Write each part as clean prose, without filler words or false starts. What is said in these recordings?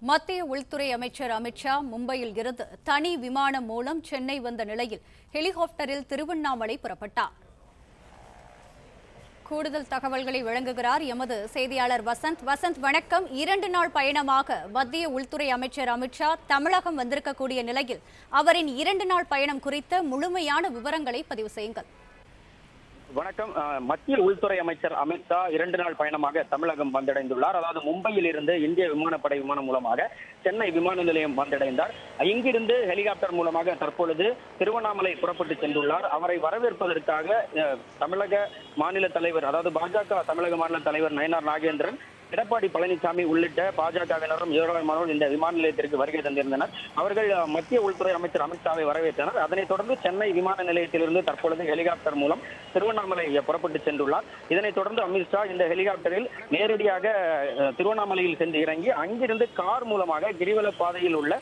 மத்திய உள்துறை அமைச்சர் அமித் ஷா மும்பையில் இருந்து தனி விமானம் மூலம் சென்னை வந்த நிலையில் ஹெலிகாப்டரில் திருவண்ணாமலை புறப்பட்டார். கூடுதல் தகவல்களை வழங்குகிறார் எமது செய்தியாளர் வசந்த். வணக்கம். 2 நாள் பயணமாக மத்திய உள்துறை அமைச்சர் அமித் ஷா தமிழகம் வந்திருக்கக்கூடிய நிலையில் அவரின் 2 நாள் பயணம் குறித்த முழுமையான விவரங்களை பதிவு செய்யுங்கள். வணக்கம். மத்திய உள்துறை அமைச்சர் அமித் ஷா 2 நாள் பயணமாக தமிழகம் வந்தடைந்துள்ளார். அதாவது மும்பையில் இருந்து இந்திய விமானப்படை விமானம் மூலமாக சென்னை விமான நிலையம் வந்தடைந்தார். இங்கிருந்து ஹெலிகாப்டர் மூலமாக தற்பொழுது திருவண்ணாமலை புறப்பட்டு சென்றுள்ளார். அவரை வரவேற்பதற்காக தமிழக மாநில தலைவர், அதாவது பாஜக தமிழக மாநில தலைவர் நயினார் நாகேந்திரன், எடப்பாடி பழனிசாமி உள்ளிட்ட பாஜகவினரும் ஏராளமானோர் இந்த விமான நிலையத்திற்கு வருகை தந்திருந்தனர். அவர்கள் மத்திய உள்துறை அமைச்சர் அமித் ஷாவை வரவேற்றனர். அதனைத் தொடர்ந்து சென்னை விமான நிலையத்திலிருந்து தற்பொழுது ஹெலிகாப்டர் மூலம் திருவண்ணாமலை புறப்பட்டு சென்றுள்ளார். இதனைத் தொடர்ந்து அமித் ஷா இந்த ஹெலிகாப்டரில் நேரடியாக திருவண்ணாமலையில் சென்று இறங்கி அங்கிருந்து கார் மூலமாக கிரிவல பாதையில் உள்ள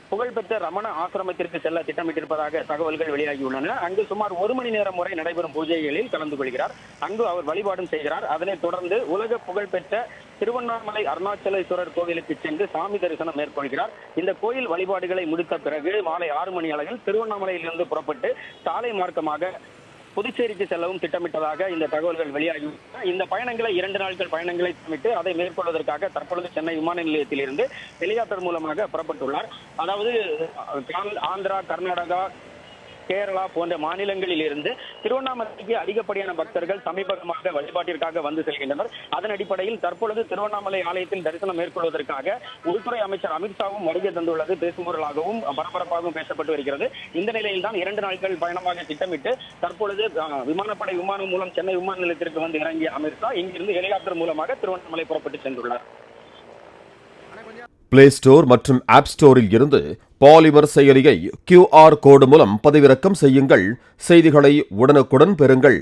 புகழ்பெற்ற ரமண ஆசிரமத்திற்கு செல்ல திட்டமிட்டிருப்பதாக தகவல்கள் வெளியாகியுள்ளன. அங்கு சுமார் 1 மணி நேரம் வரை நடைபெறும் பூஜைகளில் கலந்து கொள்கிறார். அங்கு அவர் வழிபாடும் செய்கிறார். அதனைத் தொடர்ந்து உலக புகழ்பெற்ற திருவண்ணாமலை அருணாச்சலேஸ்வரர் கோவிலுக்கு சென்று சாமி தரிசனம் மேற்கொள்கிறார். இந்த கோயில் வழிபாடுகளை முடித்த பிறகு மாலை 6 மணி அளவில் திருவண்ணாமலையிலிருந்து புறப்பட்டு சாலை மார்க்கமாக புதுச்சேரிக்கு செல்லவும் திட்டமிட்டதாக இந்த தகவல்கள் வெளியாகியுள்ளன. இந்த பயணங்களை 2 நாட்கள் பயணங்களை திட்டமிட்டு அதை மேற்கொள்வதற்காக தற்பொழுது சென்னை விமான நிலையத்தில் இருந்து ஹெலிகாப்டர் மூலமாக புறப்பட்டுள்ளார். அதாவது ஆந்திரா, கர்நாடகா, கேரளா போன்ற மாநிலங்களில் இருந்து திருவண்ணாமலைக்கு அதிகப்படியான பக்தர்கள் சமீபமாக வழிபாட்டிற்காக வந்து செல்கின்றனர். அதன் அடிப்படையில் தற்பொழுது திருவண்ணாமலை ஆலயத்தில் தரிசனம் மேற்கொள்வதற்காக உள்துறை அமைச்சர் அமித் ஷாவும் வருகை தந்துள்ளது பேசுபொருளாகவும் பரபரப்பாகவும் பேசப்பட்டு வருகிறது. இந்த நிலையில் தான் 2 நாட்கள் பயணமாக திட்டமிட்டு தற்பொழுது விமானப்படை விமானம் மூலம் சென்னை விமான நிலையத்திற்கு வந்து இறங்கிய அமித் ஷா இங்கிருந்து ஹெலிகாப்டர் மூலமாக திருவண்ணாமலை புறப்பட்டு சென்றுள்ளார். பிளே ஸ்டோர் மற்றும் ஆப் ஸ்டோரில் இருந்து பாலிமர் செயலியை QR கோடு மூலம் பதிவிறக்கம் செய்யுங்கள். செய்திகளை உடனுக்குடன் பெறுங்கள்.